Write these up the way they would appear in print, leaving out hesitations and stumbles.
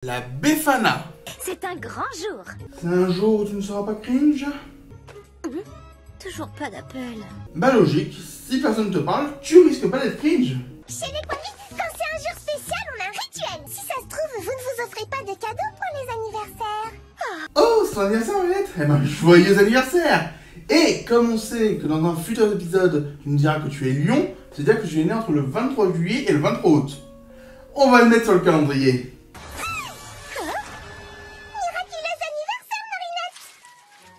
La Befana. C'est un grand jour. C'est un jour où tu ne seras pas cringe? Toujours pas d'appel. Bah logique, si personne ne te parle, tu risques pas d'être cringe. Chez les Kwami, quand c'est un jour spécial, on a un rituel. Si ça se trouve, vous ne vous offrez pas de cadeaux pour les anniversaires. Oh, c'est ton anniversaire, Mariette? Eh ben, joyeux anniversaire! Et comme on sait que dans un futur épisode, tu nous diras que tu es lion, c'est-à-dire que tu es né entre le 23 juillet et le 23 août. On va le mettre sur le calendrier. Miraculeux anniversaire, Marinette!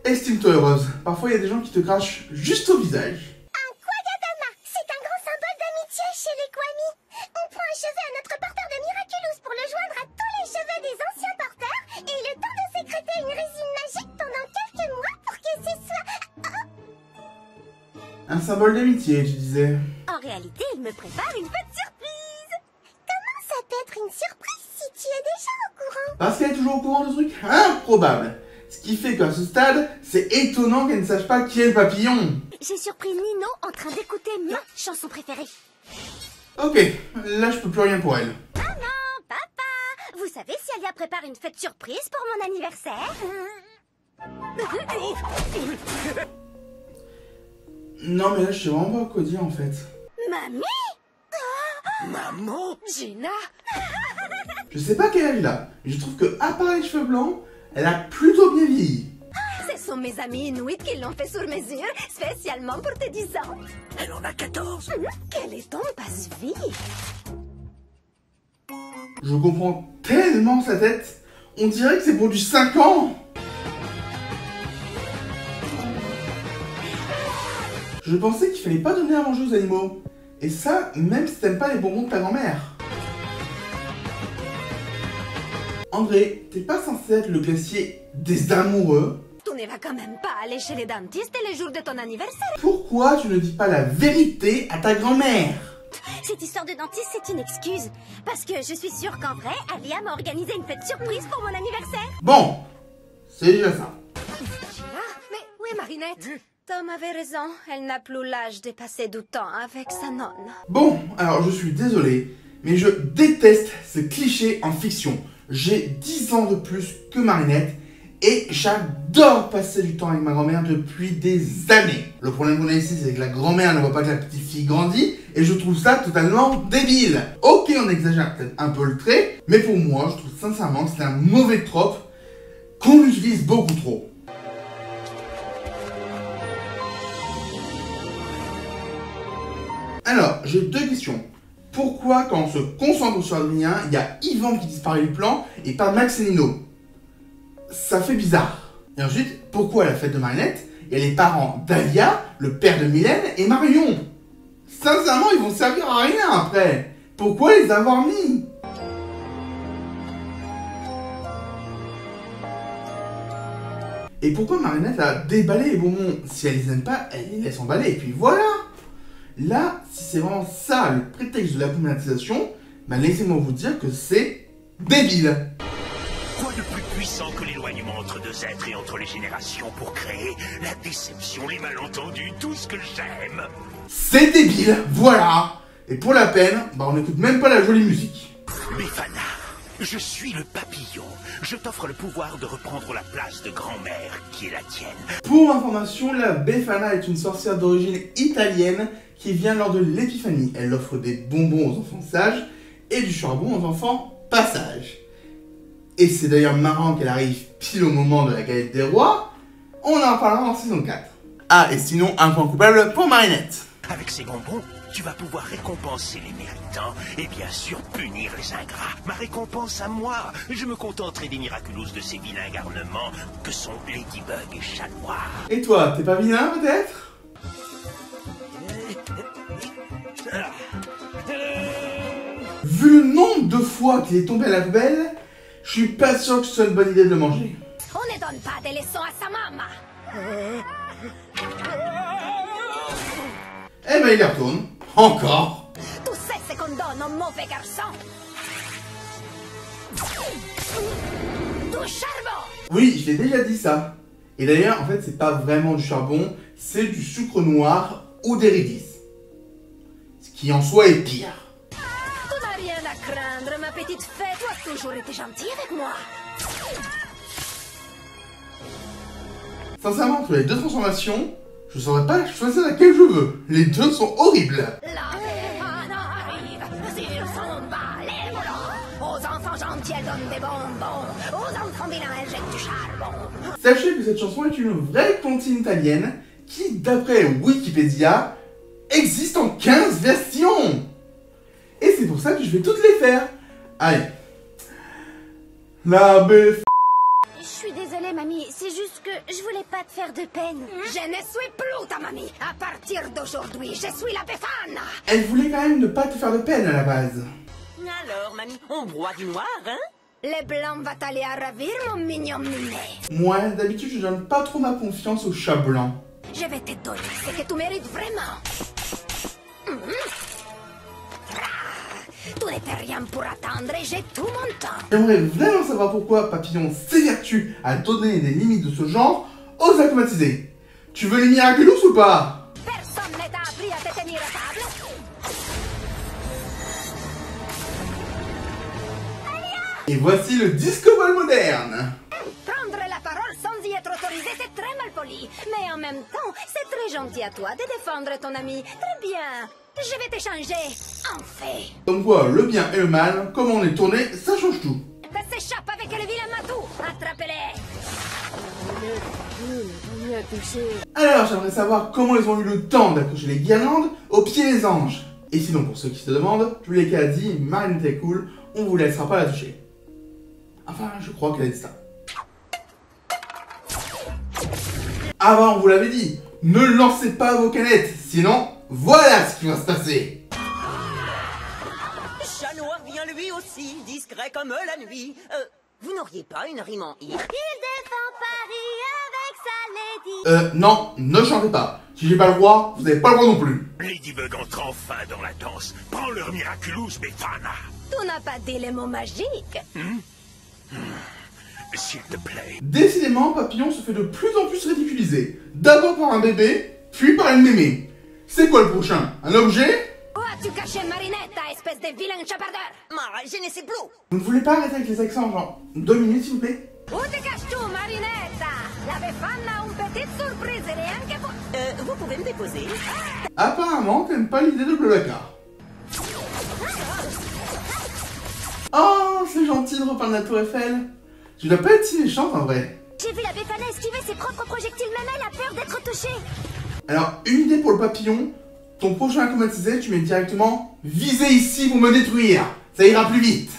Estime-toi heureuse. Parfois, il y a des gens qui te crachent juste au visage. Un Kwagadama, c'est un grand symbole d'amitié chez les Kwami. On prend un cheveu à notre porteur de Miraculous pour le joindre à tous les cheveux des anciens porteurs et le temps de sécréter une résine magique pendant quelques mois pour que ce soit... Un symbole d'amitié, tu disais. En réalité, il me prépare une petite surprise. Comment ça peut être une surprise si tu es déjà au courant? Parce qu'elle est toujours au courant de trucs improbables. Ce qui fait qu'à ce stade, c'est étonnant qu'elle ne sache pas qui est le papillon. J'ai surpris Nino en train d'écouter ma chanson préférée. Ok, là je peux plus rien pour elle. Maman, papa, vous savez si Alia prépare une fête surprise pour mon anniversaire? Non mais là je sais vraiment pas quoi dire en fait. Mamie? Maman? Gina? Je sais pas quel âge elle a, mais je trouve que à part les cheveux blancs, elle a plutôt bien vieilli. Ce sont mes amis Inuits qui l'ont fait sur mesure, spécialement pour tes 10 ans. Elle en a 14. Quel est ton passe-vie? Je comprends tellement sa tête, on dirait que c'est pour du 5 ans. Je pensais qu'il fallait pas donner à manger aux animaux. Et ça, même si t'aimes pas les bonbons de ta grand-mère. André, t'es pas censé être le glacier des amoureux? Tu ne vas quand même pas aller chez les dentistes les jours de ton anniversaire. Pourquoi tu ne dis pas la vérité à ta grand-mère? Cette histoire de dentiste, c'est une excuse. Parce que je suis sûre qu'en vrai, Alia m'a organisé une fête surprise pour mon anniversaire. Bon, c'est déjà ça. Ah, mais où est Marinette? Tom avait raison, elle n'a plus l'âge de passer du temps avec sa nonne. Bon, alors je suis désolé, mais je déteste ce cliché en fiction. J'ai 10 ans de plus que Marinette et j'adore passer du temps avec ma grand-mère depuis des années. Le problème qu'on a ici, c'est que la grand-mère ne voit pas que la petite fille grandit et je trouve ça totalement débile. Ok, on exagère peut-être un peu le trait, mais pour moi, je trouve sincèrement que c'est un mauvais trope qu'on utilise beaucoup trop. Alors, j'ai deux questions. Pourquoi, quand on se concentre sur Adrien, il y a Yvan qui disparaît du plan et pas Max et Nino? Ça fait bizarre. Et ensuite, pourquoi à la fête de Marinette, il y a les parents d'Alia, le père de Mylène et Marion? Sincèrement, ils vont servir à rien après. Pourquoi les avoir mis? Et pourquoi Marinette a déballé les bonbons? Si elle les aime pas, elle les laisse emballer et puis voilà. Là, si c'est vraiment ça le prétexte de la communautarisation, bah laissez-moi vous dire que c'est débile. Quoi de plus puissant que l'éloignement entre deux êtres et entre les générations pour créer la déception, les malentendus, tout ce que j'aime? C'est débile, voilà. Et pour la peine, bah on n'écoute même pas la jolie musique. Befana, je suis le papillon. Je t'offre le pouvoir de reprendre la place de grand-mère qui est la tienne. Pour information, la Befana est une sorcière d'origine italienne qui vient lors de l'épiphanie. Elle offre des bonbons aux enfants sages et du charbon aux enfants pas sages. Et c'est d'ailleurs marrant qu'elle arrive pile au moment de la galette des rois. On en parlera en saison 4. Ah, et sinon, un point coupable pour Marinette. Avec ces bonbons, tu vas pouvoir récompenser les méritants et bien sûr punir les ingrats. Ma récompense à moi, je me contenterai des miraculous de ces vilains garnements que sont Ladybug et Chat Noir. Et toi, t'es pas vilain peut-être? Vu le nombre de fois qu'il est tombé à la poubelle, je suis pas sûr que ce soit une bonne idée de le manger. On ne donne pas des leçons à sa maman. Eh ben il y retourne. Encore. Tu sais ce qu'on donne aux mauvais garçons. Du charbon. Oui, je l'ai déjà dit ça. Et d'ailleurs, en fait, c'est pas vraiment du charbon, c'est du sucre noir ou des rédis. Ce qui en soi est pire. Tu n'as rien à craindre, ma petite fée. Toi, tu toujours été gentil avec moi. Sincèrement, entre les deux transformations, je saurais pas choisir laquelle je veux. Les deux sont horribles. La Befana arrive, s'ils sont malévolents. Aux enfants gentils, elle donne des bonbons. Aux enfants vilains, elle jette du charbon. Sachez que cette chanson est une vraie comptine italienne qui, d'après Wikipédia, existe en 15 versions. Et c'est pour ça que je vais toutes les faire. Allez. La Befana. Je suis désolée, mamie. C'est juste que je voulais pas te faire de peine. Je ne suis plus ta mamie. À partir d'aujourd'hui, je suis la Befana. Elle voulait quand même ne pas te faire de peine à la base. Alors, mamie, on broie du noir, hein? Le blanc va t'aller à ravir, mon mignon minet. Moi, d'habitude, je donne pas trop ma confiance au chat blanc. Je vais te donner ce que tu mérites vraiment. Tu n'étais rien pour attendre et j'ai tout mon temps. J'aimerais vraiment savoir pourquoi Papillon s'évertue à donner des limites de ce genre aux automatisés. Tu veux les Miraculous ou pas? Personne ne t'a appris à te tenir à table. Et voici le disco ball moderne. Prendre la parole sans y être autorisé, c'est très mal poli. Mais en même temps, c'est très gentil à toi de défendre ton ami. Très bien. Je vais t'échanger en fait. Comme quoi, le bien et le mal, comment on est tourné, ça change tout. Ça s'échappe avec le vilain matou. Attrapez-les. Alors, j'aimerais savoir comment ils ont eu le temps d'accrocher les guirlandes aux pieds des anges. Et sinon, pour ceux qui se demandent, je vous l'ai qu'à dit, Marinette est cool, on vous laissera pas la toucher. Enfin, je crois qu'elle a dit ça. Avant, on vous l'avait dit, ne lancez pas vos canettes, sinon, voilà ce qui va se passer. Chat noir vient lui aussi, discret comme la nuit. Vous n'auriez pas une rime en i? Il défend Paris avec sa lady. Non, ne chantez pas. Si j'ai pas le droit, vous avez pas le droit non plus. Ladybug entre enfin dans la danse. Prends leur Miraculous, Befana. Tu n'as pas dit les mots magiques. S'il te plaît. Décidément, Papillon se fait de plus en plus ridiculiser. D'abord par un bébé, puis par une mémé. C'est quoi le prochain? Un objet? Où as-tu caché Marinette, espèce de vilain chapardeur? Je ne sais plus. Vous ne voulez pas arrêter avec les accents, genre 2 minutes s'il vous plaît? Où te caches-tu, Marinette? La Befana a une petite surprise, rien que pour... Vous pouvez me déposer? Apparemment, t'aimes pas l'idée de Blablacar. Oh, c'est gentil de repeindre la tour Eiffel. Tu dois pas être si méchante en vrai. J'ai vu la Befana esquiver ses propres projectiles, même elle a peur d'être touchée. Alors, une idée pour le papillon. Ton prochain automatisé, tu mets directement visez ici pour me détruire. Ça ira plus vite.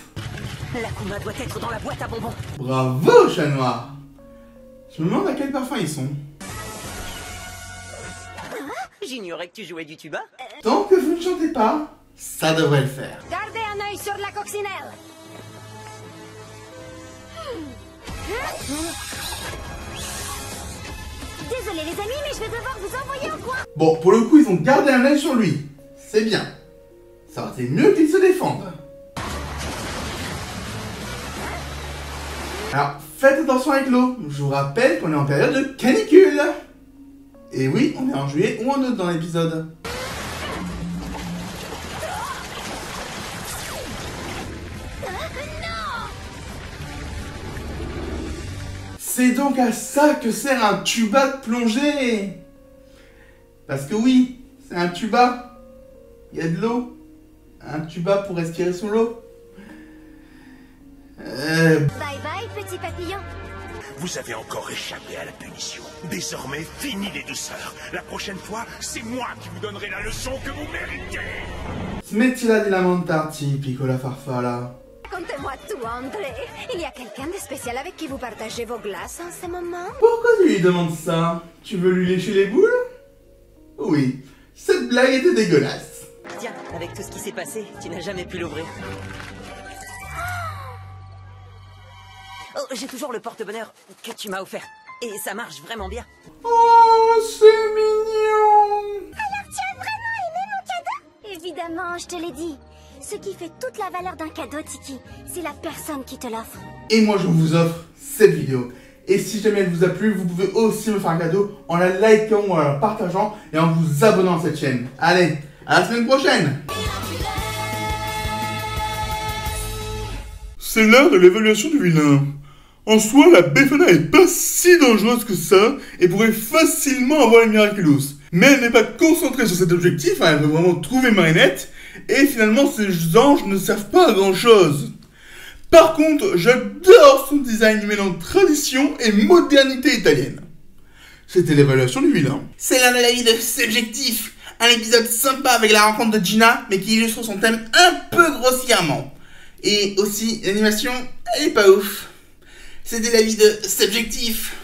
La Kuma doit être dans la boîte à bonbons. Bravo, chat noir. Je me demande à quel parfum ils sont. J'ignorais que tu jouais du tuba. Tant que vous ne chantez pas, ça devrait le faire. Gardez un œil sur la coccinelle. Désolée les amis, mais je vais devoir vous envoyer au coin. Bon, pour le coup, ils ont gardé un œil sur lui. C'est bien. Ça aurait été mieux qu'ils se défendent. Alors, faites attention avec l'eau. Je vous rappelle qu'on est en période de canicule. Et oui, on est en juillet ou en août dans l'épisode. C'est donc à ça que sert un tuba de plongée. Parce que oui, c'est un tuba. Il y a de l'eau. Un tuba pour respirer sous l'eau. Bye bye, petit papillon. Vous avez encore échappé à la punition. Désormais, fini les douceurs. La prochaine fois, c'est moi qui vous donnerai la leçon que vous méritez. Smettila di lamentarti, piccola farfalla. Racontez-moi tout, André. Il y a quelqu'un de spécial avec qui vous partagez vos glaces en ce moment? Pourquoi tu lui demandes ça? Tu veux lui lécher les boules? Oui, cette blague était dégueulasse. Tiens, avec tout ce qui s'est passé, tu n'as jamais pu l'ouvrir. Oh, j'ai toujours le porte-bonheur que tu m'as offert. Et ça marche vraiment bien. Oh, c'est mignon. Alors tu as vraiment aimé mon cadeau? Évidemment, je te l'ai dit. Ce qui fait toute la valeur d'un cadeau, Tiki, c'est la personne qui te l'offre. Et moi, je vous offre cette vidéo. Et si jamais elle vous a plu, vous pouvez aussi me faire un cadeau en la likant ou en la partageant et en vous abonnant à cette chaîne. Allez, à la semaine prochaine. c'est l'heure de l'évaluation du vilain. En soi, la Befana est pas si dangereuse que ça et pourrait facilement avoir les Miraculous. Mais elle n'est pas concentrée sur cet objectif, elle veut vraiment trouver Marinette, et finalement ces anges ne servent pas à grand chose. Par contre, j'adore son design mêlant tradition et modernité italienne. C'était l'évaluation du vilain. C'est l'un de l'avis de Subjectif, un épisode sympa avec la rencontre de Gina, mais qui illustre son thème un peu grossièrement. Et aussi, l'animation, elle est pas ouf. C'était l'avis de Subjectif.